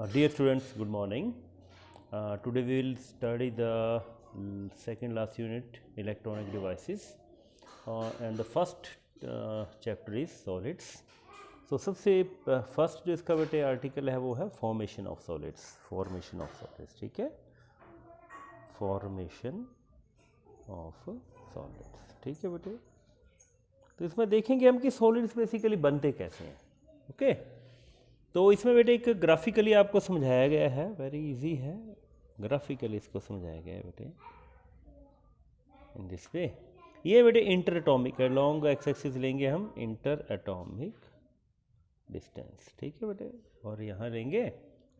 Dear students, good morning. Today we will study the second last unit, electronic devices, and the first chapter is solids. So सबसे first जो इसका बेटे article है वो है formation of solids, ठीक है, फॉर्मेशन ऑफ सॉलिड्स, ठीक है बेटे। तो इसमें देखेंगे हम कि सॉलिड्स बेसिकली बनते कैसे हैं, ओके। तो इसमें बेटे एक ग्राफिकली आपको समझाया गया है, वेरी इजी है, ग्राफिकली इसको समझाया गया है बेटे इन दिस वे। ये बेटे इंटर एटॉमिक है, लॉन्ग एक्स एक्सिस लेंगे हम इंटर एटॉमिक डिस्टेंस, ठीक है बेटे, और यहाँ लेंगे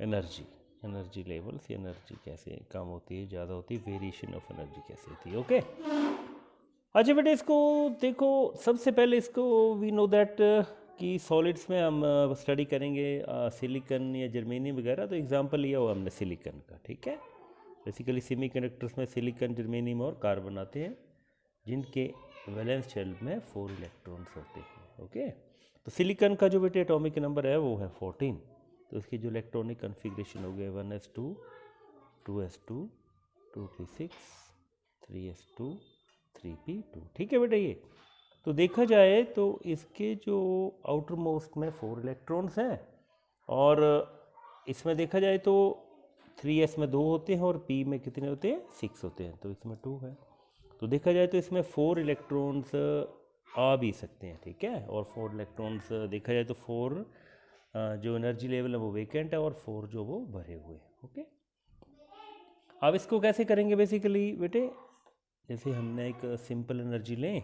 एनर्जी लेवल्स, एनर्जी कैसे कम होती है ज़्यादा होती है, वेरिएशन ऑफ एनर्जी कैसे होती है, ओके। अच्छा बेटे इसको देखो, सबसे पहले इसको वी नो दैट कि सॉलिड्स में हम स्टडी करेंगे सिलिकॉन या जर्मेनियम वगैरह, तो एग्जांपल लिया हुआ हमने सिलिकॉन का, ठीक है। बेसिकली सेमीकंडक्टर्स में सिलिकॉन, जर्मेनियम और कार्बन आते हैं जिनके वैलेंस शेल में 4 इलेक्ट्रॉन्स होते हैं, ओके। तो सिलिकॉन का जो बेटे एटॉमिक नंबर है वो है 14, तो इसकी जो इलेक्ट्रॉनिक कन्फिग्रेशन हो गया 1s2 2s2 2p6 3s2 3p2, ठीक है बेटा। ये तो देखा जाए तो इसके जो आउटर मोस्ट में 4 इलेक्ट्रॉन्स हैं, और इसमें देखा जाए तो 3s में 2 होते हैं और p में कितने होते हैं 6 होते हैं, तो इसमें 2 है। तो देखा जाए तो इसमें 4 इलेक्ट्रॉन्स आ भी सकते हैं, ठीक है, और 4 इलेक्ट्रॉन्स देखा जाए तो 4 जो एनर्जी लेवल है वो वेकेंट है और 4 जो वो भरे हुए हैं, ओके। अब इसको कैसे करेंगे बेसिकली बेटे, जैसे हमने एक सिंपल एनर्जी लें,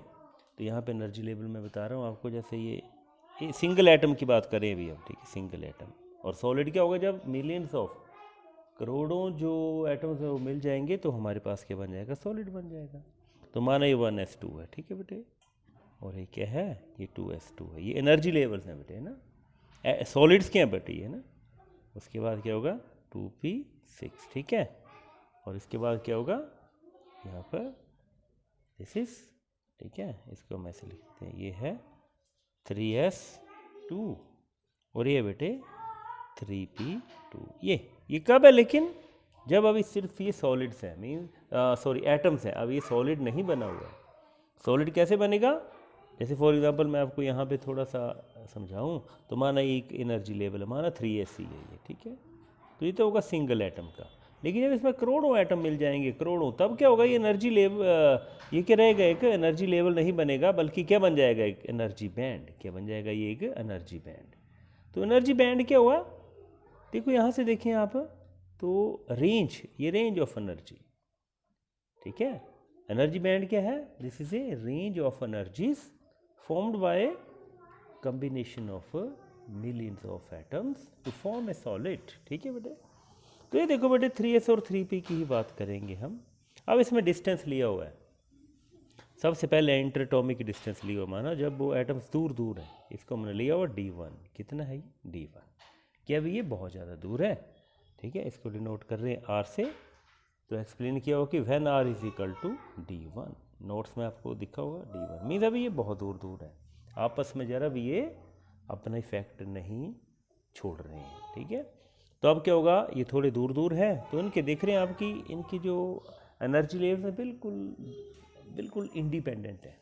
तो यहाँ पे एनर्जी लेवल मैं बता रहा हूँ आपको, जैसे ये सिंगल एटम की बात करें अभी हम, ठीक है, सिंगल एटम। और सॉलिड क्या होगा, जब मिलियंस ऑफ करोड़ों जो एटम्स हैं वो मिल जाएंगे तो हमारे पास क्या बन जाएगा, सॉलिड बन जाएगा। तो माना ये 1s2 है, ठीक है बेटे, और ये क्या है, ये 2s2 है। ये एनर्जी लेवल्स हैं बेटे, है ना, सॉलिड्स क्या हैं बेटे, ये ना। उसके बाद क्या होगा 2p6, ठीक है, और इसके बाद क्या होगा यहाँ पर दिस इज, ठीक है, इसको हम ऐसे लिखते हैं, ये है 3s2 और ये बेटे 3p2। ये कब है, लेकिन जब अभी सिर्फ ये सॉलिड्स हैं, मीन एटम्स हैं, अब ये सॉलिड नहीं बना हुआ है। सॉलिड कैसे बनेगा, जैसे फॉर एग्जांपल मैं आपको यहाँ पे थोड़ा सा समझाऊँ, तो माना ये एक एनर्जी लेवल है, माना 3s है ये, ठीक है। तो ये तो होगा सिंगल एटम का, लेकिन जब इसमें करोड़ों एटम मिल जाएंगे, करोड़ों, तब क्या होगा, ये एनर्जी लेवल, ये क्या रहेगा, एक एनर्जी लेवल नहीं बनेगा, बल्कि क्या बन जाएगा, एक एनर्जी बैंड। क्या बन जाएगा, ये एक एनर्जी बैंड। तो एनर्जी बैंड क्या हुआ, देखो यहाँ से देखें आप, तो रेंज, ये रेंज ऑफ एनर्जी, ठीक है। एनर्जी बैंड क्या है, this is a range of energies formed by combination of millions of atoms to form a solid, ठीक है बेटे। तो ये देखो बेटे 3s और 3p की ही बात करेंगे हम। अब इसमें डिस्टेंस लिया हुआ है, सबसे पहले इंटर एटॉमिक डिस्टेंस लिया हुआ, माना जब वो एटम्स दूर दूर है, इसको हमने लिया हुआ d1, कितना है ये d1, क्या अभी ये बहुत ज़्यादा दूर है, ठीक है, इसको डिनोट कर रहे हैं r से। तो एक्सप्लेन किया होगा कि when r is equal to d1, notes में आपको दिखा होगा d1 मीन्स अभी ये बहुत दूर दूर है, आपस में ज़रा भी ये अपना इफेक्ट नहीं छोड़ रहे हैं, ठीक है। तो अब क्या होगा, ये थोड़े दूर दूर है, तो इनके देख रहे हैं आपकी, इनकी जो एनर्जी लेवल्स है बिल्कुल इंडिपेंडेंट है,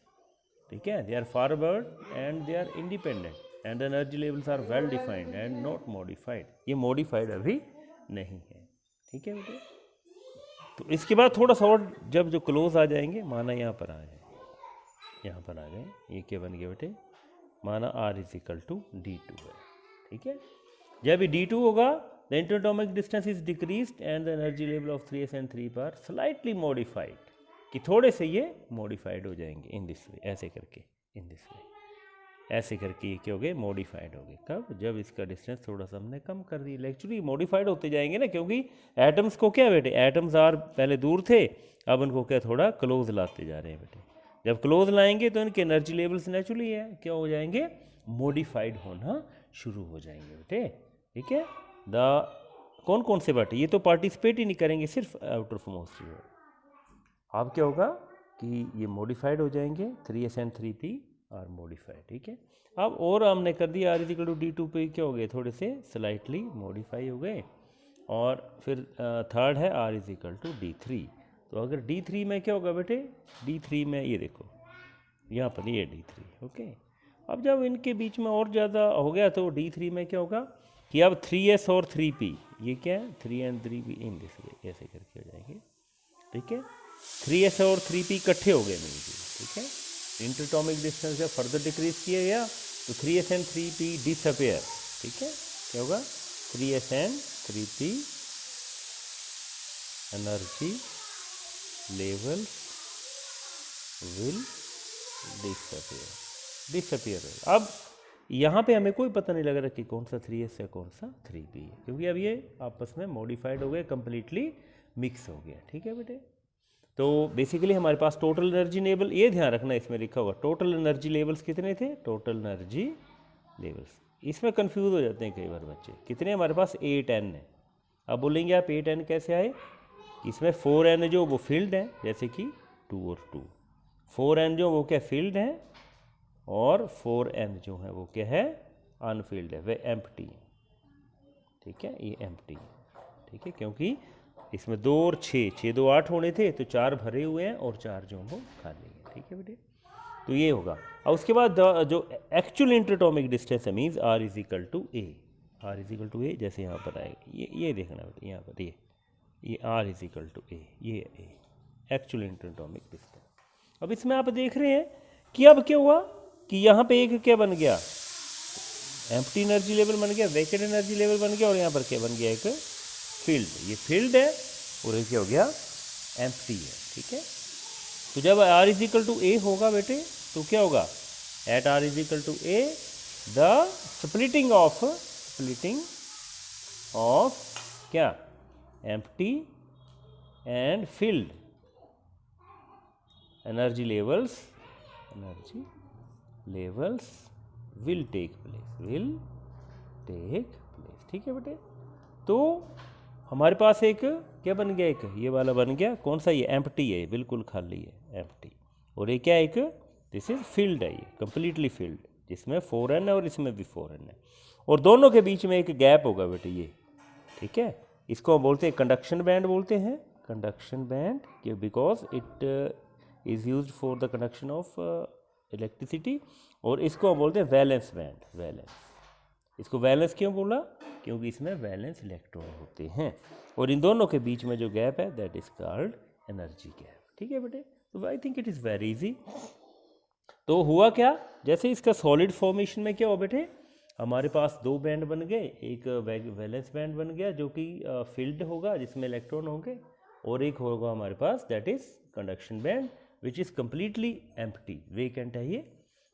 ठीक है, they are forward and they are independent, and energy levels are well defined and not modified, ये मॉडिफाइड अभी नहीं है, ठीक है बेटे। तो इसके बाद थोड़ा सा और जब जो क्लोज आ जाएंगे, माना यहाँ पर आ गए, यहाँ पर आ गए, ये क्या बन गया बेटे, माना r is equal to d2 है, ठीक है। जब ये d2 होगा, the interatomic distance is decreased and the energy level of 3s and 3p are slightly modified, कि थोड़े से ये मॉडिफाइड हो जाएंगे इन दिस वे, ऐसे करके, इन दिस वे, ऐसे करके ये क्या हो गए, मॉडिफाइड हो गए। कब, जब इसका डिस्टेंस थोड़ा सा हमने कम कर दिया। एक्चुअली मॉडिफाइड होते जाएंगे ना, क्योंकि एटम्स को क्या बेटे, एटम्स आर पहले दूर थे, अब उनको क्या थोड़ा क्लोज लाते जा रहे हैं बेटे। जब क्लोज लाएंगे तो इनके एनर्जी लेवल्स नेचुरली है क्या हो जाएंगे, मॉडिफाइड होना शुरू हो जाएंगे बेटे, ठीक है। कौन कौन से बेटे, ये तो पार्टिसिपेट ही नहीं करेंगे, सिर्फ आउटर मोस्ट ही हो। अब क्या होगा कि ये मॉडिफाइड हो जाएंगे, 3s and 3p are modified, ठीक है। अब और हमने कर दिया r is equal to d2 पे, क्या हो गए, थोड़े से स्लाइटली मॉडिफाई हो गए। और फिर थर्ड है R is equal to D3। तो अगर D3 में क्या होगा बेटे, D3 में ये देखो यहाँ पर ये D3, ओके। अब जब इनके बीच में और ज़्यादा हो गया तो D3 में क्या होगा कि अब 3s और 3p, ये क्या है 3 and 3p in this way, ऐसे करके हो जाएंगे, ठीक है। 3s और 3p इकट्ठे हो गए मिलके, ठीक है। इंटरएटॉमिक डिस्टेंस जब फर्दर डिक्रीज किया गया तो 3s and 3p डिसअपेयर, ठीक है। क्या होगा 3s and 3p energy level will disappear. अब यहाँ पे हमें कोई पता नहीं लग रहा कि कौन सा 3s है कौन सा 3p है, क्योंकि अब ये आपस में मॉडिफाइड हो गए, कम्प्लीटली मिक्स हो गया, ठीक है बेटे। तो बेसिकली हमारे पास टोटल एनर्जी लेवल, ये ध्यान रखना इसमें लिखा होगा टोटल एनर्जी लेवल्स कितने थे, टोटल एनर्जी लेवल्स। इसमें कंफ्यूज हो जाते हैं कई बार बच्चे, कितने हमारे पास 8n है। अब बोलेंगे आप 8n कैसे आए, इसमें 4n जो वो फील्ड है, जैसे कि 2 और 2, 4n जो वो क्या फील्ड है, और 4n जो है वो क्या है अनफील्ड है, वे एम्प्टी, ठीक है, ये एम्प्टी, ठीक है। क्योंकि इसमें 2 और 6, 6 2 8 होने थे, तो 4 भरे हुए हैं और 4 जो वो खाली है, ठीक है बेटे। तो ये होगा। और उसके बाद जो एक्चुअल इंटरएटॉमिक डिस्टेंस है means R is equal to a, R is equal to a, जैसे यहाँ पर आएगा ये देखना बेटे, यहाँ पर ये R इज इक्वल टू ए, ये एक्चुअल इंटरएटॉमिक डिस्टेंस। अब इसमें आप देख रहे हैं कि अब क्या हुआ कि यहाँ पे एक क्या बन गया, एम्प्टी एनर्जी लेवल बन गया, वैकेंट एनर्जी लेवल बन गया, और यहाँ पर क्या बन गया एक फील्ड, ये फील्ड है और ये क्या हो गया एम्प्टी है, ठीक है। तो जब R is equal to a होगा बेटे तो क्या होगा, at R is equal to a the splitting of क्या empty and field energy levels will take place, ठीक है बेटे। तो हमारे पास एक क्या बन गया, एक ये वाला बन गया, कौन सा, ये एम्प्टी है, बिल्कुल खाली है एम्प्टी, और ये क्या है एक दिस इज फील्ड है, ये कंप्लीटली फील्ड, जिसमें 4n है और इसमें भी 4n है, और दोनों के बीच में एक गैप होगा बेटे ये, ठीक है। इसको हम बोलते हैं कंडक्शन बैंड बोलते हैं, conduction band, because it is used for the conduction of electricity, और इसको हम बोलते हैं वैलेंस बैंड, वैलेंस। इसको वैलेंस क्यों बोला, क्योंकि इसमें वैलेंस इलेक्ट्रॉन होते हैं, और इन दोनों के बीच में जो गैप है that is called energy gap, ठीक है बेटे। तो आई think it is very easy. तो हुआ क्या, जैसे इसका सॉलिड फॉर्मेशन में क्या हुआ बेटे, हमारे पास 2 बैंड बन गए, एक वैलेंस बैंड बन गया जो कि फील्ड होगा जिसमें इलेक्ट्रॉन होंगे, और एक होगा हमारे पास that is conduction band which is completely empty, vacant है ये।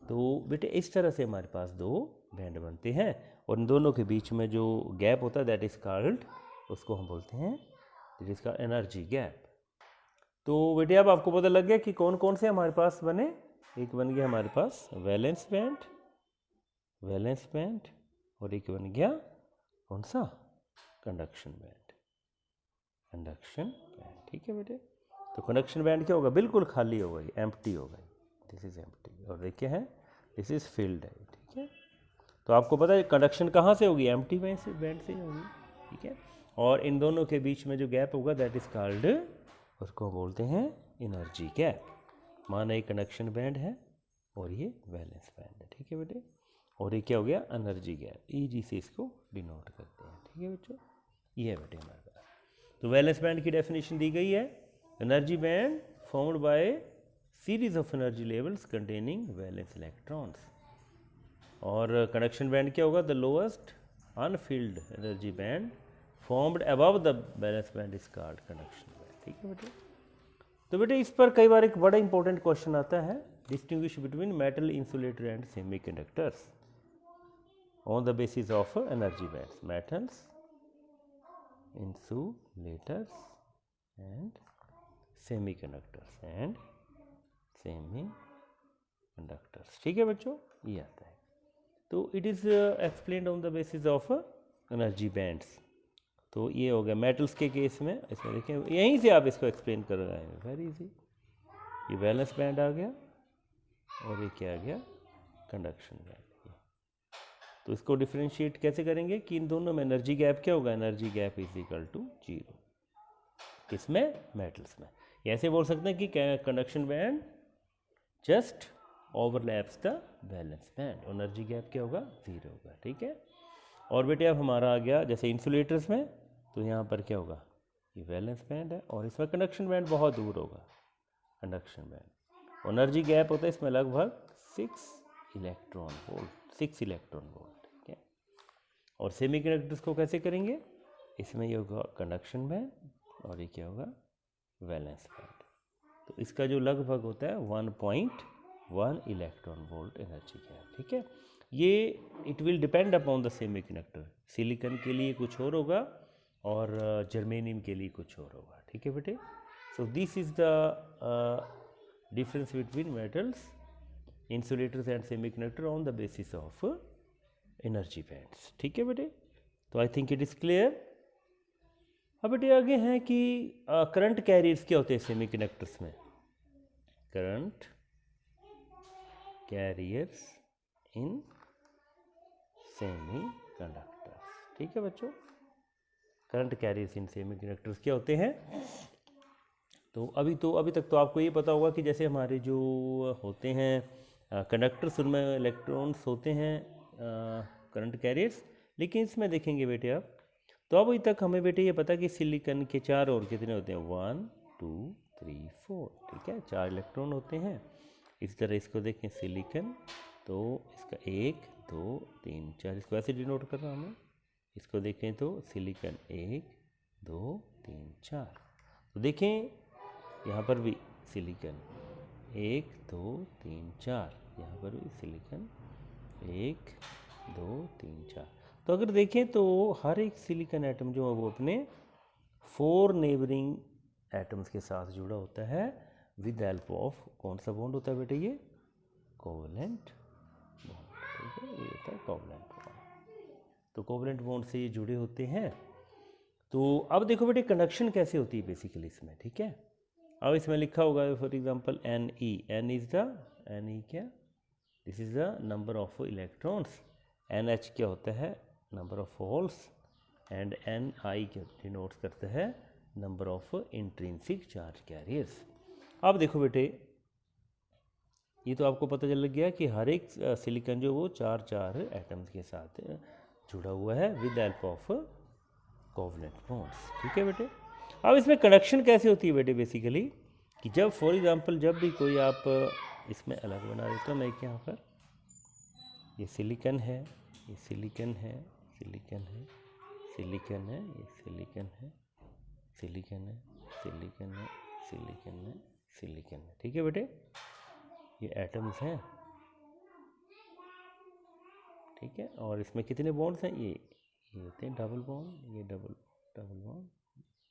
तो बेटे इस तरह से हमारे पास 2 बैंड बनते हैं, और इन दोनों के बीच में जो गैप होता है दैट इज़ कॉल्ड, उसको हम बोलते हैं दैट इज़ का एनर्जी गैप। तो बेटे अब आपको पता लग गया कि कौन कौन से हमारे पास बने, एक बन गया हमारे पास वैलेंस बैंड, और एक बन गया कौन सा कंडक्शन बैंड, ठीक है बेटे। तो कंडक्शन बैंड क्या होगा, बिल्कुल खाली हो गई, एम्प्टी हो गई, दिस इज एम्प्टी, और देखिए है दिस इज फील्ड है, ठीक है। तो आपको पता है कंडक्शन कहाँ से होगी, एम्प्टी बैंड से होगी, ठीक है। और इन दोनों के बीच में जो गैप होगा दैट इज कॉल्ड, उसको बोलते हैं एनर्जी गैप। माना ये कंडक्शन बैंड है और ये वैलेंस बैंड है, ठीक है बेटे, और ये क्या हो गया एनर्जी गैप, ईजी से इसको डिनोट करते हैं, ठीक है बच्चों। ये है बेटे हमारे पास। तो वैलेंस बैंड की डेफिनेशन दी गई है, energy band formed by series of energy levels containing valence electrons. और कंडक्शन बैंड क्या होगा, the lowest unfilled energy band formed above the valence band is called conduction band, ठीक है बेटे। तो बेटे इस पर कई बार एक बड़ा इंपॉर्टेंट क्वेश्चन आता है, distinguish between metal insulator and semiconductors on the basis of energy bands, metals insulators and semiconductors ठीक है बच्चों, ये आता है। तो it is explained on the basis of energy bands. तो ये हो गया मेटल्स के केस में, इसमें देखें यहीं से आप इसको एक्सप्लेन कर रहे हैं, वेरी इजी। ये वैलेंस बैंड आ गया और ये क्या आ गया कंडक्शन बैंड। तो तो इसको डिफ्रेंशिएट कैसे करेंगे कि इन दोनों में एनर्जी गैप क्या होगा, energy gap is equal to 0, किसमें, मेटल्स में। ऐसे बोल सकते हैं कि conduction band just overlaps the valence band, energy gap क्या होगा, 0 होगा, ठीक है। और बेटे अब हमारा आ गया जैसे इंसुलेटर्स में, तो यहाँ पर क्या होगा, ये वैलेंस बैंड है और इसमें कंडक्शन बैंड बहुत दूर होगा, कंडक्शन बैंड, एनर्जी गैप होता है इसमें लगभग 6 इलेक्ट्रॉन वोल्ट, 6 इलेक्ट्रॉन वोल्ट, ठीक है। और सेमीकंडक्टर्स को कैसे करेंगे, इसमें ये होगा कंडक्शन बैंड और ये क्या होगा, वैलेंस बैंड। तो इसका जो लगभग होता है 1.1 इलेक्ट्रॉन वोल्ट एनर्जी गैप, ठीक है। ये it will depend upon the semiconductor, silicon के लिए कुछ और होगा और जर्मेनियम के लिए कुछ और होगा, ठीक है बेटे। So this is the difference between metals, insulators and semiconductor on the basis of energy bands, ठीक है बेटे। तो आई थिंक इट इज़ क्लियर। अब बेटे आगे हैं कि करंट कैरियर्स क्या होते हैं सेमीकंडक्टर्स में, करंट कैरियर्स इन सेमीकंडक्टर्स, ठीक है बच्चों। करंट कैरियर्स इन सेमीकंडक्टर्स क्या होते हैं, तो अभी तक तो आपको ये पता होगा कि जैसे हमारे जो होते हैं कंडक्टर्स, उनमें इलेक्ट्रॉन्स होते हैं करंट कैरियर्स। लेकिन इसमें देखेंगे बेटे आप, तो अभी तक हमें बेटे ये पता कि सिलिकॉन के 4 और कितने होते हैं, 1 2 3 4, ठीक है, 4 इलेक्ट्रॉन होते हैं। इस तरह इसको देखें सिलिकॉन, तो इसका 1 2 3 4, इसको ऐसे डिनोट कर रहा हूँ मैं। इसको देखें तो सिलिकॉन 1 2 3 4, तो देखें यहाँ पर भी सिलिकॉन 1 2 3 4, यहाँ पर भी सिलिकॉन 1 2 3 4। तो अगर देखें तो हर एक सिलिकॉन एटम जो है वो अपने 4 नेबरिंग एटम्स के साथ जुड़ा होता है विद हेल्प ऑफ कौन सा बॉन्ड होता है बेटे, ये कोवेलेंट बॉन्ड, ठीक है, ये होता है कोवेलेंट बॉन्ड। तो कोवेलेंट बॉन्ड से ये जुड़े होते हैं। तो अब देखो बेटे कंडक्शन कैसे होती है बेसिकली इसमें, ठीक है। अब इसमें लिखा होगा for example Ne, N is the, Ne क्या, this is the number of electrons, NH क्या होता है, number of holes, and Ni क्या डिनोट्स करता है, number of intrinsic charge carriers. अब देखो बेटे ये तो आपको पता चल गया कि हर एक सिलिकॉन जो वो 4 एटम्स के साथ जुड़ा हुआ है with help of covalent bonds, ठीक है बेटे। अब इसमें कंडक्शन कैसे होती है बेटे बेसिकली, कि जब फॉर एग्जांपल जब भी कोई आप इसमें अलग बना देता हूँ मैं, यहाँ पर ये सिलिकॉन है, ये सिलिकॉन है, सिलिकॉन है, सिलिकॉन है, ये सिलिकॉन है, सिलिकॉन है, सिलिकॉन है, सिलिकॉन है, सिलिकॉन है, ठीक है बेटे, ये एटम्स हैं, ठीक है। और इसमें कितने बॉन्ड्स हैं, ये होते हैं डबल बॉन्ड, ये double bond,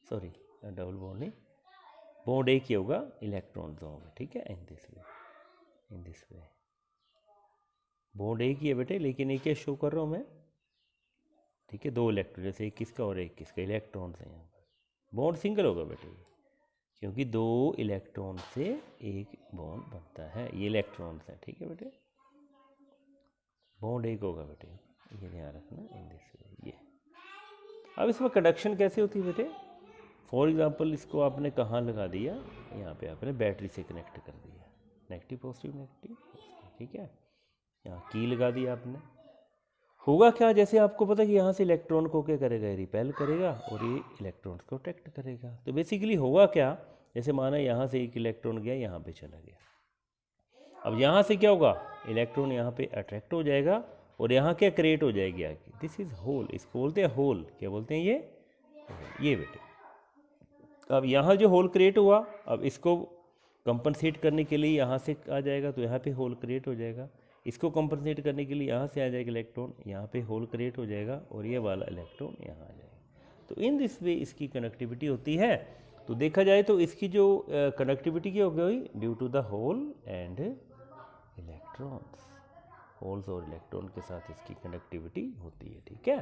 sorry double bond नहीं, बॉन्ड एक ही होगा, इलेक्ट्रॉन दो होंगे, ठीक है, इन दिस वे बॉन्ड एक ही है बेटे, लेकिन एक क्या शो कर रहा हूँ मैं, ठीक है, 2 इलेक्ट्रॉन, जैसे एक किसका और एक किसका, इलेक्ट्रॉन्स हैं यहाँ पर, बॉन्ड सिंगल होगा बेटे क्योंकि 2 इलेक्ट्रॉन से एक बॉन्ड बनता है, ये इलेक्ट्रॉन्स हैं, ठीक है बेटे, बॉन्ड एक होगा बेटे, ये ध्यान रखना इन दिस वे, ये। अब इसमें कंडक्शन कैसे होती है बेटे, फॉर एग्जांपल इसको आपने कहाँ लगा दिया, यहाँ पे आपने बैटरी से कनेक्ट कर दिया, नेगेटिव पॉजिटिव, ठीक है, यहाँ की लगा दिया आपने, होगा क्या, जैसे आपको पता कि यहाँ से इलेक्ट्रॉन को क्या करेगा, रिपेल करेगा और ये इलेक्ट्रॉन्स को अट्रैक्ट करेगा। तो बेसिकली होगा क्या, जैसे माना यहाँ से एक इलेक्ट्रॉन गया यहाँ पे चला गया, अब यहाँ से क्या होगा, इलेक्ट्रॉन यहाँ पे अट्रैक्ट हो जाएगा और यहाँ क्या क्रिएट हो जाएगी आगे, दिस इज होल, इसको बोलते हैं होल, क्या बोलते हैं, ये बेटे। अब यहाँ जो होल क्रिएट हुआ, अब इसको कंपनसेट करने के लिए यहाँ से आ जाएगा, तो यहाँ पे होल क्रिएट हो जाएगा, इसको कंपनसेट करने के लिए यहाँ से आ जाएगा इलेक्ट्रॉन, यहाँ पे होल क्रिएट हो जाएगा और ये वाला इलेक्ट्रॉन यहाँ आ जाएगा। तो इन दिस वे इसकी कनेक्टिविटी होती है। तो देखा जाए तो इसकी जो कनेक्टिविटी की हो गई due to the hole and electrons, holes और इलेक्ट्रॉन के साथ इसकी कनेक्टिविटी होती है, ठीक है।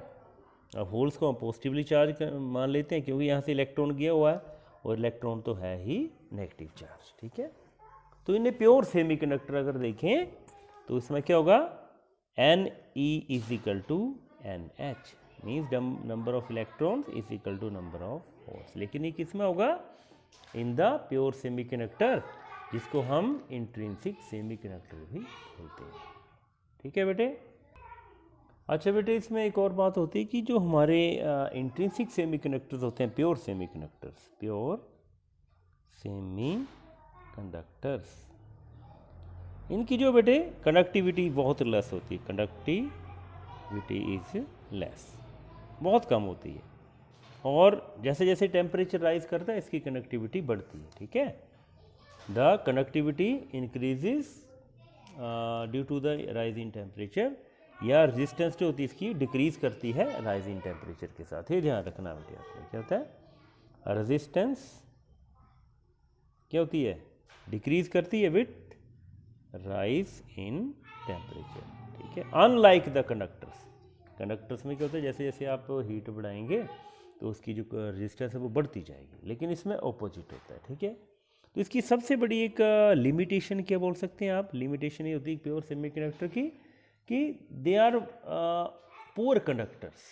अब होल्स को हम पॉजिटिवली चार्ज मान लेते हैं क्योंकि यहाँ से इलेक्ट्रॉन गया हुआ है और इलेक्ट्रॉन तो है ही नेगेटिव चार्ज, ठीक है। तो इन्हें प्योर सेमीकंडक्टर अगर देखें तो इसमें क्या होगा, N E is equal to N H, means number of electrons is equal to number of holes. लेकिन ये किस में होगा? इन द प्योर सेमीकंडक्टर, जिसको हम इंट्रिंसिक सेमीकंडक्टर भी बोलते हैं। ठीक है बेटे। अच्छा बेटे, इसमें एक और बात होती है कि जो हमारे इंट्रिंसिक सेमीकंडक्टर्स होते हैं, प्योर सेमीकंडक्टर्स, प्योर सेमीकंडक्टर्स, इनकी जो बेटे कंडक्टिविटी बहुत लेस होती है, कंडक्टिविटी इज लेस, बहुत कम होती है। और जैसे जैसे टेम्परेचर राइज करता है इसकी कंडक्टिविटी बढ़ती है। ठीक है, the conductivity increases due to the rise in temperature, या रेजिस्टेंस जो होती है इसकी डिक्रीज करती है राइज इन टेम्परेचर के साथ। ये ध्यान रखना बेटे आपने, क्या होता है रेजिस्टेंस, क्या होती है? डिक्रीज करती है विथ राइज इन टेम्परेचर। ठीक है, अनलाइक द कंडक्टर्स, कंडक्टर्स में क्या होता है, जैसे जैसे आप हीट बढ़ाएंगे तो उसकी जो रेजिस्टेंस है वो बढ़ती जाएगी, लेकिन इसमें ऑपोजिट होता है। ठीक है, तो इसकी सबसे बड़ी एक लिमिटेशन क्या बोल सकते हैं आप? लिमिटेशन ये होती है प्योर सेमीकंडक्टर की कि दे आर पुअर कंडक्टर्स।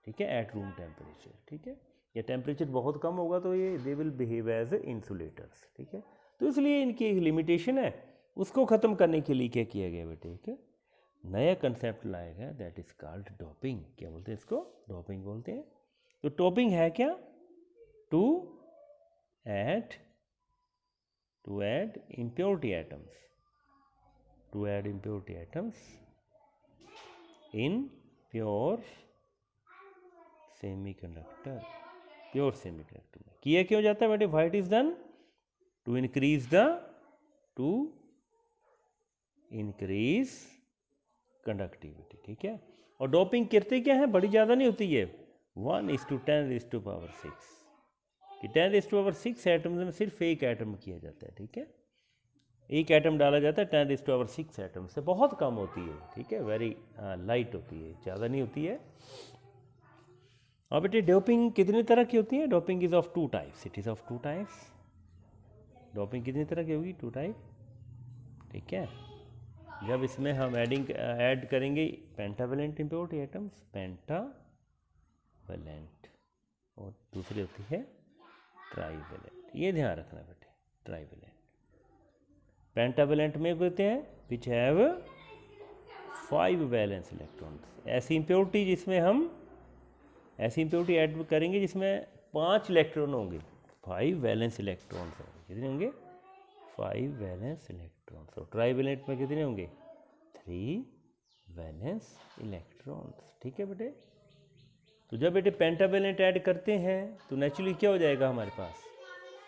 ठीक है, एट रूम टेम्परेचर। ठीक है, या टेम्परेचर बहुत कम होगा तो ये they will behave as insulators. ठीक है, तो इसलिए इनकी एक लिमिटेशन है, उसको ख़त्म करने के लिए क्या किया गया बेटे? ठीक है, नया कंसेप्ट लाया गया, दैट इज कॉल्ड डोपिंग। क्या बोलते हैं इसको? डोपिंग बोलते हैं। तो डोपिंग है क्या? To add impurity atoms, to add impurity atoms in pure semiconductor, pure semiconductor में किया क्यों जाता है बेटे? What is done? To increase conductivity. ठीक है, और डोपिंग करते क्या है? बड़ी ज़्यादा नहीं होती है, 1:10⁶, कि 10⁶ एटम्स में सिर्फ एक एटम किया जाता है। ठीक है, एक एटम डाला जाता है 10⁶ एटम से, बहुत कम होती है। ठीक है, वेरी लाइट होती है, ज़्यादा नहीं होती है। और बेटे डोपिंग कितने तरह की होती है? Doping is of 2 types, it is of 2 types. Doping कितनी तरह की होगी? 2 टाइप। ठीक है, जब इसमें हम ऐड करेंगे पेंटावेलेंट इम्प्योरिटी एटम्स, पेंटावेलेंट, और दूसरी होती है ट्राइवेलेंट। ये ध्यान रखना बेटे, ट्राइवेलेंट। पेंटावेलेंट में होते हैं विच हैव 5 वैलेंस इलेक्ट्रॉन्स, ऐसी इम्प्योरिटी जिसमें हम ऐसी इम्प्योरिटी ऐड करेंगे जिसमें 5 इलेक्ट्रॉन होंगे, 5 वैलेंस इलेक्ट्रॉन्स होंगे। कितने होंगे? 5 वैलेंस इलेक्ट्रॉन्स। और ट्राइवेलेंट में कितने होंगे? 3 वैलेंस इलेक्ट्रॉन्स। ठीक है बेटे, तो जब बेटे पेंटावेलेंट ऐड करते हैं तो नेचुरली क्या हो जाएगा हमारे पास?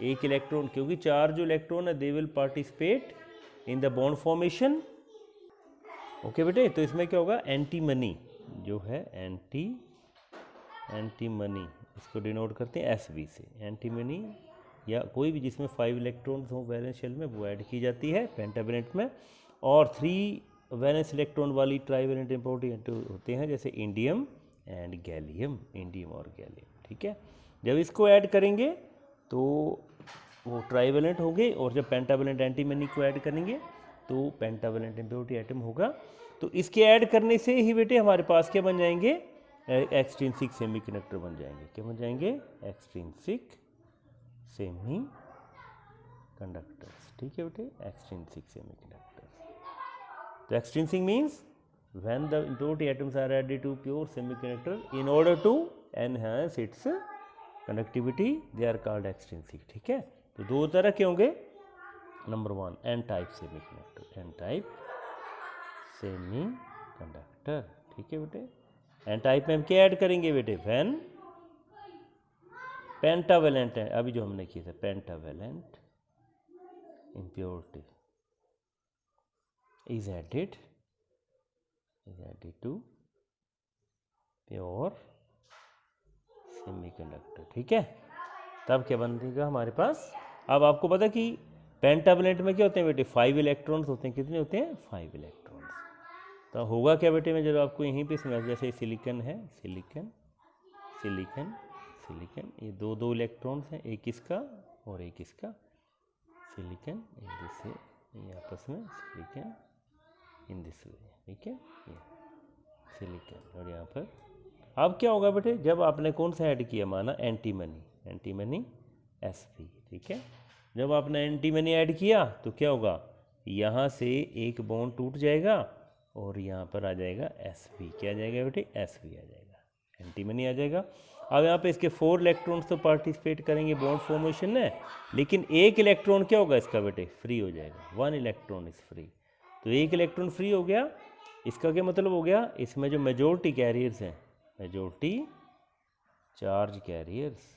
एक इलेक्ट्रॉन, क्योंकि 4 जो इलेक्ट्रॉन है they will participate in the bond formation. Okay बेटे, तो इसमें क्या होगा? एंटीमनी जो है, एंटीमनी, इसको डिनोट करते हैं SV से। एंटीमनी या कोई भी जिसमें 5 इलेक्ट्रॉन्स हो वैलेंस शेल में, वो ऐड की जाती है पेंटावेलेंट में। और 3 वैलेंस इलेक्ट्रॉन वाली ट्राइवेलेंट इम्प्योरिटी होते हैं, जैसे इंडियम एंड गैलियम, इंडियम और गैलियम। ठीक है, जब इसको ऐड करेंगे तो वो ट्राइवेलेंट होंगे, और जब पेंटावेलेंट एंटीमनी को ऐड करेंगे तो पेंटावेलेंट इम्प्योरिटी एटम होगा। तो इसके ऐड करने से ही बेटे हमारे पास क्या बन जाएंगे? एक्सट्रिंसिक सेमीकंडक्टर बन जाएंगे। क्या बन जाएंगे? Extrinsic semiconductors. ठीक है बेटे, एक्सट्रिंसिक सेमीकंडक्टर्स। तो extrinsic means when the impurity atoms are added to pure semiconductor in order to enhance its conductivity, they are called extrinsic। ठीक है, तो 2 तरह के होंगे। Number 1 N type semiconductor, N type semiconductor. ठीक है बेटे, एन टाइप में हम क्या ऐड करेंगे बेटे? व्हेन पेंटावेलेंट है, अभी जो हमने किया था pentavalent impurity is added to pure semiconductor. ठीक है, तब क्या बनेगा हमारे पास? अब आपको पता कि पेंटावेलेंट में क्या होते हैं बेटे? 5 इलेक्ट्रॉन्स होते हैं। कितने होते हैं? 5 इलेक्ट्रॉन्स। तो होगा क्या बेटे? मैं जब आपको यहीं पे समझ, जैसे सिलिकन है, सिलिकन सिलिकन सिलिकन, ये 2 इलेक्ट्रॉन्स हैं, एक इसका और एक इसका। सिलिकन एक दूसरे ये आपस में सिलिकन इन दिस वे, ठीक है, ये सिलिकॉन। और यहाँ पर अब क्या होगा बेटे, जब आपने कौन सा ऐड किया, माना एंटीमनी, एंटीमनी Sp, ठीक है। जब आपने एंटीमनी ऐड किया तो क्या होगा, यहाँ से एक बॉन्ड टूट जाएगा और यहाँ पर आ जाएगा Sp, क्या आ जाएगा बेटे, Sp आ जाएगा, एंटीमनी आ जाएगा। अब यहाँ पे इसके 4 इलेक्ट्रॉन्स तो पार्टिसिपेट करेंगे बॉन्ड फॉर्मेशन में, लेकिन एक इलेक्ट्रॉन क्या होगा इसका बेटे, फ्री हो जाएगा, 1 इलेक्ट्रॉन इज फ्री। तो एक इलेक्ट्रॉन फ्री हो गया, इसका क्या मतलब हो गया, इसमें जो मेजॉरिटी कैरियर्स हैं, majority charge carriers,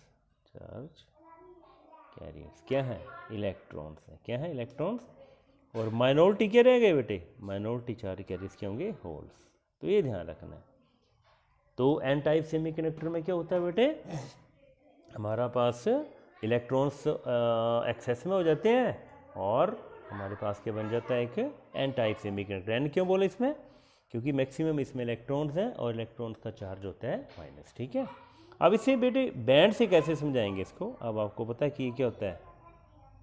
charge carriers क्या है, इलेक्ट्रॉन्स हैं, क्या है, इलेक्ट्रॉन्स। और माइनॉरिटी क्या रह गए बेटे, माइनॉरिटी चार्ज कैरियर्स क्या होंगे, होल्स। तो ये ध्यान रखना है। तो एन टाइप सेमीकंडक्टर में क्या होता है बेटे, हमारा पास इलेक्ट्रॉन्स एक्सेस में हो जाते हैं और हमारे पास क्या बन जाता है, एक एन टाइप सेमीकंडक्टर। एन क्यों बोले इसमें, क्योंकि मैक्सिमम इसमें इलेक्ट्रॉन्स हैं और इलेक्ट्रॉन्स का चार्ज होता है माइनस, ठीक है। अब इसे बेटे बैंड से कैसे समझाएंगे इसको। अब आपको पता है कि ये क्या होता है,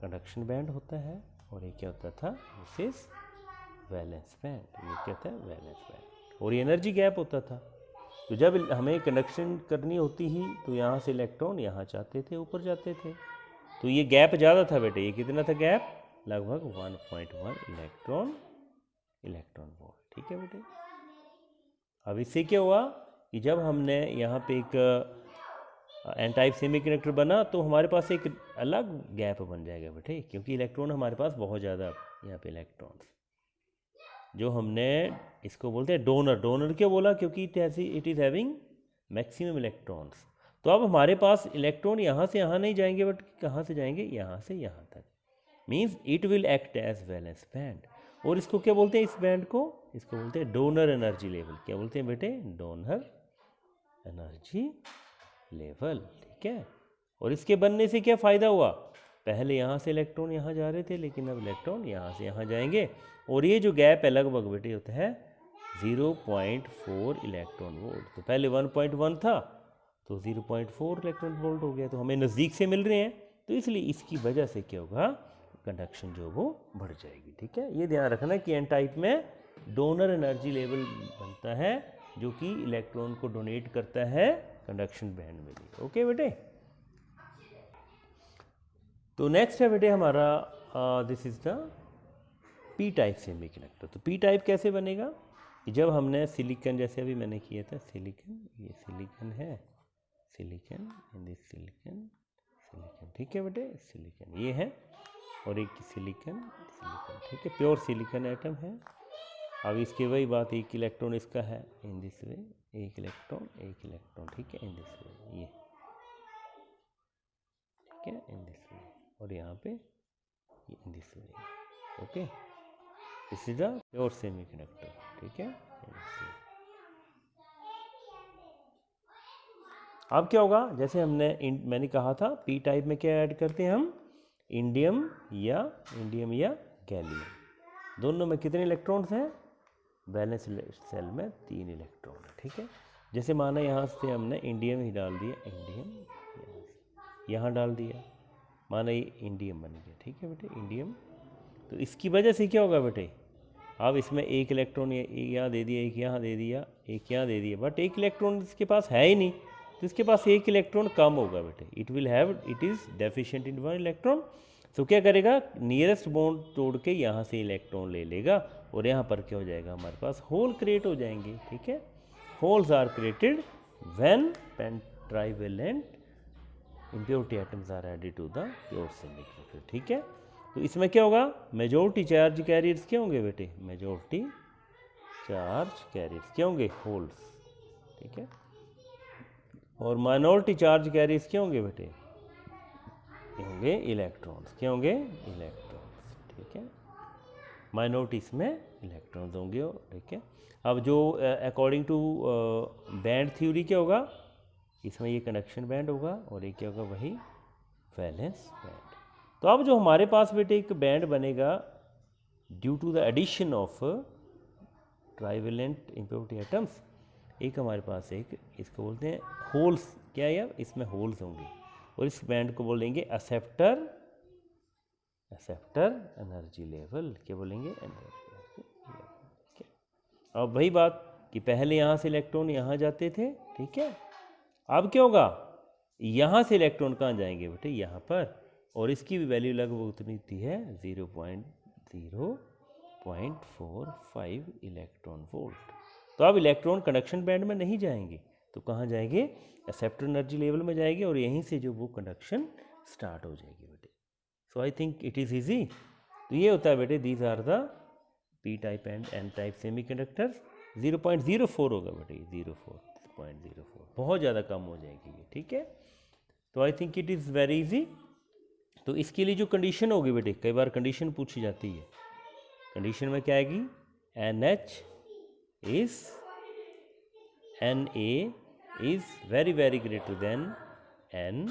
कंडक्शन बैंड होता है, और ये क्या होता था, दिस इज वैलेंस बैंड, ये क्या होता है, वैलेंस बैंड। और ये एनर्जी गैप होता था। तो जब हमें कंडक्शन करनी होती ही तो यहाँ से इलेक्ट्रॉन यहाँ जाते थे, ऊपर जाते थे, तो ये गैप ज़्यादा था बेटे, ये कितना था गैप, लगभग 1.1 इलेक्ट्रॉन वोल्ट, ठीक है बेटे। अब इससे क्या हुआ कि जब हमने यहाँ पे एक एन टाइप सेमीकंडक्टर बना तो हमारे पास एक अलग गैप बन जाएगा बेटे, क्योंकि इलेक्ट्रॉन हमारे पास बहुत ज़्यादा, यहाँ पे इलेक्ट्रॉन्स जो हमने इसको बोलते हैं डोनर। डोनर क्यों बोला, क्योंकि it is having maximum electrons. तो अब हमारे पास इलेक्ट्रॉन यहाँ से यहाँ नहीं जाएंगे, बट कहाँ से जाएंगे, यहाँ से यहाँ तक, means it will act as valence band. और इसको क्या बोलते हैं, इस बैंड को, इसको बोलते हैं डोनर एनर्जी लेवल। क्या बोलते हैं बेटे, डोनर एनर्जी लेवल, ठीक है। और इसके बनने से क्या फ़ायदा हुआ, पहले यहाँ से इलेक्ट्रॉन यहाँ जा रहे थे, लेकिन अब इलेक्ट्रॉन यहाँ से यहाँ जाएंगे, और ये जो गैप है लगभग बेटे होता है 0.4 इलेक्ट्रॉन वोल्ट। तो पहले 1.1 था तो 0.4 इलेक्ट्रॉन वोल्ट हो गया, तो हमें नज़दीक से मिल रहे हैं, तो इसलिए इसकी वजह से क्या होगा, कंडक्शन जो वो बढ़ जाएगी, ठीक है। ये ध्यान रखना कि एन टाइप में डोनर एनर्जी लेवल बनता है, जो कि इलेक्ट्रॉन को डोनेट करता है कंडक्शन बैंड में भी, ओके बेटे। तो नेक्स्ट है बेटे हमारा this is the p type semiconductor. तो पी टाइप कैसे बनेगा, जब हमने सिलिकॉन, जैसे अभी मैंने किया था सिलिकॉन, ये सिलिकॉन है, silicon and this silicon, silicon, ठीक है बेटे, सिलिकॉन ये है, और एक सिलिकॉन, सिलिकॉन, ठीक है, प्योर सिलिकॉन एटम है। अब इसकी वही बात, एक इलेक्ट्रॉन इसका है इन दिस वे, एक इलेक्ट्रॉन, ठीक है, इन दिस वे, ये ठीक है, इन दिस वे, और यहाँ पे in this way, okay, this is a pure semiconductor, ठीक है। अब क्या होगा, जैसे मैंने कहा था पी टाइप में क्या ऐड करते हैं हम, इंडियम या गैलियम, दोनों में कितने इलेक्ट्रॉन्स हैं, वैलेंस सेल में 3 इलेक्ट्रॉन है, ठीक है। जैसे माना यहाँ से हमने इंडियम ही डाल दिया, इंडियम यहाँ डाल दिया, माना ये इंडियम बन गया, ठीक है बेटे, इंडियम। तो इसकी वजह से क्या होगा बेटे, अब इसमें एक इलेक्ट्रॉन यहाँ दे दिया, एक यहाँ दे दिया, एक यहाँ दे दिया, बट एक इलेक्ट्रॉन इसके पास है ही नहीं, तो इसके पास एक इलेक्ट्रॉन कम होगा बेटे, it is deficient in 1 electron. तो क्या करेगा, नियरेस्ट बॉन्ड तोड़ के यहाँ से इलेक्ट्रॉन ले लेगा, और यहाँ पर क्या हो जाएगा, हमारे पास होल क्रिएट हो जाएंगे, ठीक है। Holes are created when trivalent impurity atoms are added to the pure semiconductor, ठीक है। तो इसमें क्या होगा, मेजॉरिटी चार्ज कैरियर्स क्या होंगे बेटे, मेजॉरिटी चार्ज कैरियर्स क्या होंगे, होल्स, ठीक है। और माइनॉरिटी चार्ज कैरियर्स क्या होंगे बेटे, ये होंगे इलेक्ट्रॉन्स, क्या होंगे, इलेक्ट्रॉन्स, ठीक है। माइनॉरिटी इसमें इलेक्ट्रॉन्स होंगे, ठीक है। अब जो अकॉर्डिंग टू बैंड थ्योरी क्या होगा, इसमें ये कंडक्शन बैंड होगा, और ये क्या होगा, वही वैलेंस बैंड। तो अब जो हमारे पास बेटे एक बैंड बनेगा due to the addition of trivalent impurity atoms, एक हमारे पास एक इसको बोलते हैं होल्स, क्या है, इसमें होल्स होंगे, और इस बैंड को बोलेंगे एक्सेप्टर एनर्जी लेवल, क्या बोलेंगे, एनर्जी, अब वही बात कि पहले यहाँ से इलेक्ट्रॉन यहाँ जाते थे, ठीक है, अब क्या होगा, यहाँ से इलेक्ट्रॉन कहाँ जाएंगे बेटे, यहाँ पर, और इसकी भी वैल्यू लगभग उतनी थी है 0.0.45 इलेक्ट्रॉन वोल्ट। तो अब इलेक्ट्रॉन कंडक्शन बैंड में नहीं जाएंगे, तो कहाँ जाएंगे, एक्सेप्टर एनर्जी लेवल में जाएंगे, और यहीं से जो वो कंडक्शन स्टार्ट हो जाएगी बेटे। So I think it is easy. तो ये होता है बेटे, these are the p type and n type semiconductors. 0.04 होगा बेटे, 0.04, बहुत ज़्यादा कम हो जाएगी ये, ठीक है। तो आई think it is very easy. तो इसके लिए जो कंडीशन होगी बेटे, कई बार कंडीशन पूछी जाती है, कंडीशन में क्या आएगी, NH is Na is very very greater than Ne,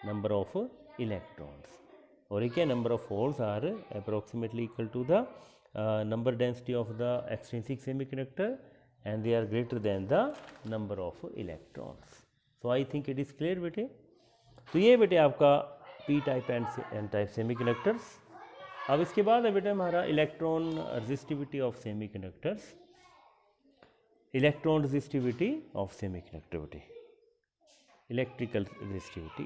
number of electrons, और एक number of holes are approximately equal to the number density of the extrinsic semiconductor and they are greater than the number of electrons. So I think it is clear बेटे। तो ये बेटे आपका P type and N type semiconductors. अब इसके बाद है बेटे हमारा electron resistivity of semiconductors. Electron resistivity of semiconductor बेटे, इलेक्ट्रिकल रेजिस्टिविटी,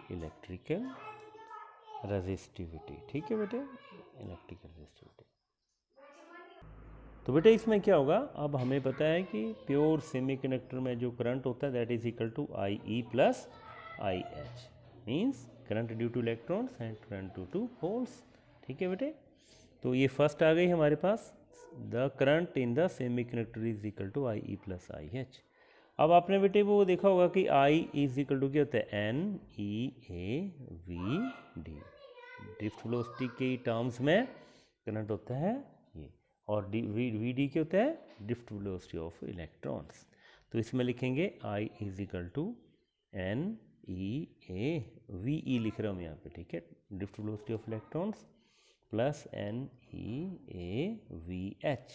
ठीक है बेटे, इलेक्ट्रिकल रेजिस्टिविटी। तो बेटे इसमें क्या होगा, अब हमें पता है कि प्योर सेमीकंडक्टर में जो करंट होता है that is equal to IE plus IH, means current due to electrons and current due to holes, ठीक है बेटे। तो ये फर्स्ट आ गई हमारे पास, the current in the semiconductor is equal to IE plus IH। अब आपने बेटे वो देखा होगा कि I इज इक्वल टू क्या होता है, NeAVD, ड्रिफ्ट वेलोसिटी के टर्म्स में करंट होता है ये, और VD क्या होता है, ड्रिफ्ट वेलोसिटी ऑफ इलेक्ट्रॉन्स। तो इसमें लिखेंगे I is equal to NeAVE लिख रहा हूँ यहाँ पे, ठीक है, drift velocity of electrons plus NeAVH,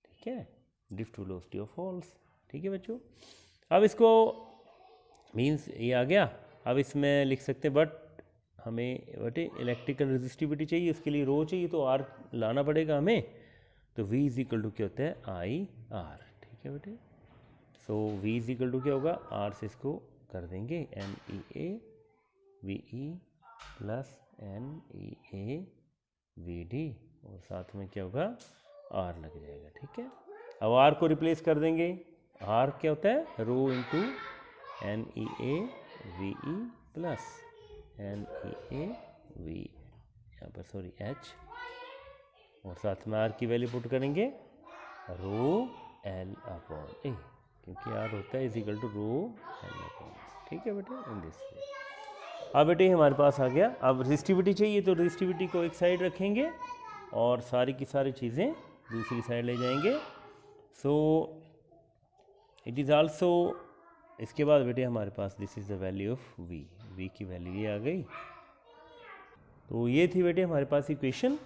ठीक है, ड्रिफ्ट वेलोसिटी ऑफ होल्स, ठीक है बच्चों। अब इसको मीन्स ये आ गया। अब इसमें लिख सकते हैं, बट हमें बेटे इलेक्ट्रिकल रेजिस्टिविटी चाहिए, उसके लिए रो चाहिए, तो R लाना पड़ेगा हमें। तो V इज इक्वल टू क्या होता है, IR, ठीक है बेटे। सो V इज इक्वल टू क्या होगा, R से इसको कर देंगे NeAVE प्लस NeAVD, और साथ में क्या होगा, R लग जाएगा, ठीक है। अब R को रिप्लेस कर देंगे, R क्या होता है, rho into NeAVE plus NeAV, यहाँ पर सॉरी H, और साथ में R की वैल्यू पुट करेंगे रो L अपॉन A, क्योंकि R होता है is equal to rho L upon, ठीक है बेटे, इन दिस वे। अब बेटे हमारे पास आ गया। अब रेजिस्टिविटी चाहिए, तो रेजिस्टिविटी को एक साइड रखेंगे और सारी की सारी चीज़ें दूसरी साइड ले जाएंगे। सो इट इज़ आल्सो, इसके बाद बेटे हमारे पास this is the value of V की वैल्यू ये आ गई। तो ये थी बेटे हमारे पास इक्वेशन।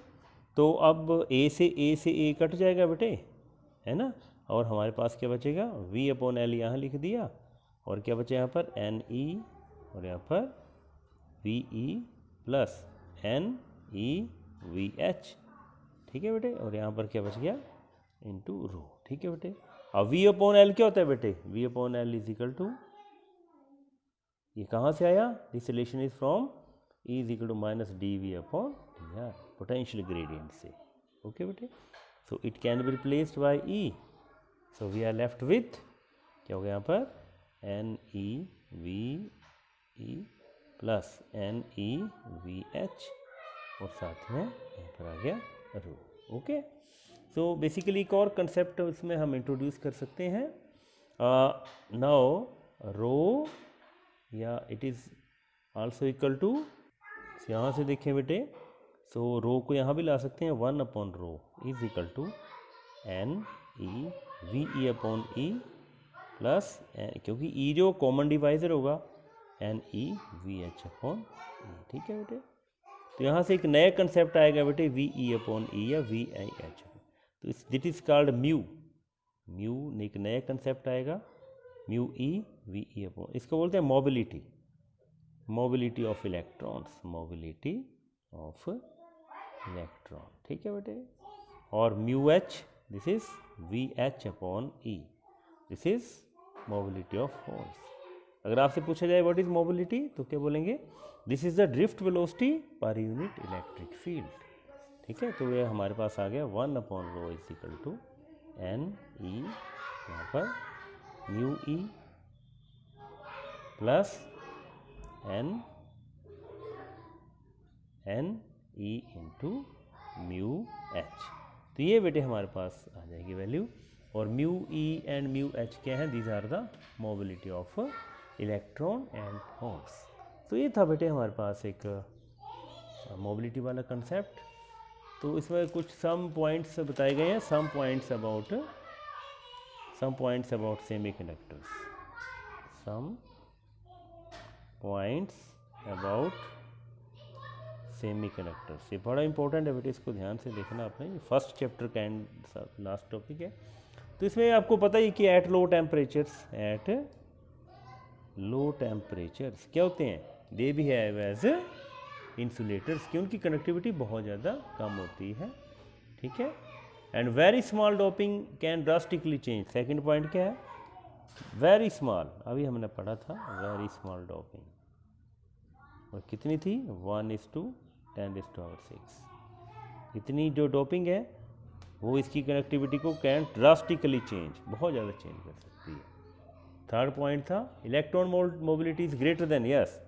तो अब A से A कट जाएगा बेटे, है ना, और हमारे पास क्या बचेगा, V अपॉन L यहाँ लिख दिया, और क्या बचा यहाँ पर NE, और यहाँ पर VE प्लस NeVH, ठीक है बेटे, और यहाँ पर क्या बच गया, इंटू रो, ठीक है बेटे। अब V अपॉन L क्या होता है बेटे, V upon L is equal to, ये कहाँ से आया, this relation is from E is equal to minus DV upon DR, potential gradient से, ओके बेटे। So it can be replaced by E, so we are left with क्या हो गया यहाँ पर NeVE प्लस NeVH, और साथ में यहाँ पर आ गया रो, ओके। सो बेसिकली एक और कंसेप्ट इसमें हम इंट्रोड्यूस कर सकते हैं, नाउ रो, या it is also equal to, यहाँ से देखें बेटे, सो रो को यहाँ भी ला सकते हैं, 1 upon rho is equal to NeVE upon E plus, क्योंकि E जो कॉमन डिवाइजर होगा NeVH अपॉन E, ठीक है बेटे। तो यहाँ से एक नया कंसेप्ट आएगा बेटे, VE अपॉन E या VIH, तो दिट इज कॉल्ड म्यू एक नया कंसेप्ट आएगा, म्यू E VE अपॉन, इसको बोलते हैं मोबिलिटी ऑफ इलेक्ट्रॉन्स, ठीक है बेटे। और mu H this is VH/E, this is mobility of holes. अगर आपसे पूछा जाए व्हाट इज मोबिलिटी तो क्या बोलेंगे, this is the drift velocity per unit electric field. ठीक है, तो ये हमारे पास आ गया 1/ρ = NE, यहाँ पर μE plus NE into μH। तो ये बेटे हमारे पास आ जाएगी वैल्यू। और μE एंड μH क्या है, these are the mobility of electron and holes. तो ये था बेटे हमारे पास एक मोबिलिटी वाला कंसेप्ट। तो इसमें कुछ सम पॉइंट्स बताए गए हैं, some points about semiconductors, some points about semiconductors. ये बड़ा इंपॉर्टेंट है बेटे, इसको ध्यान से देखना आपने, ये फर्स्ट चैप्टर का एंड लास्ट टॉपिक है। तो इसमें आपको पता ही कि एट लो टेम्परेचर्स क्या होते हैं, दे बिहेव एज इंसुलेटर्स, की उनकी कनेक्टिविटी बहुत ज़्यादा कम होती है। ठीक है, and very small doping can drastically change. Second point क्या है, वेरी स्मॉल, अभी हमने पढ़ा था वेरी स्मॉल डोपिंग, और कितनी थी 1:10⁻⁶। इतनी जो डोपिंग है वो इसकी कनेक्टिविटी को कैन ड्रास्टिकली चेंज, बहुत ज़्यादा चेंज कर सकती है। थर्ड पॉइंट था electron mobility is greater than, yes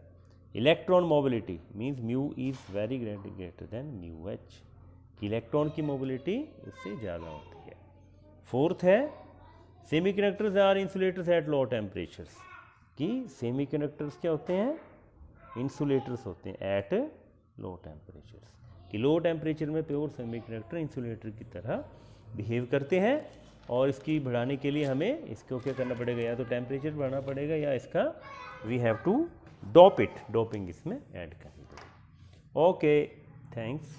electron mobility means mu is very greater than μH, कि इलेक्ट्रॉन की मोबिलिटी उससे ज़्यादा होती है। फोर्थ है semiconductors are insulators at low temperatures, कि सेमीकंडक्टर्स क्या होते हैं, इंसुलेटर्स होते हैं एट लो टेम्परेचर्स, कि लो टेम्परेचर में प्योर सेमीकंडक्टर इंसुलेटर की तरह बिहेव करते हैं। और इसकी बढ़ाने के लिए हमें इसको क्या करना पड़ेगा, या तो टेम्परेचर बढ़ाना पड़ेगा या इसका we have to dope it, doping इसमें ऐड करनी पड़ेगी। Okay, thanks.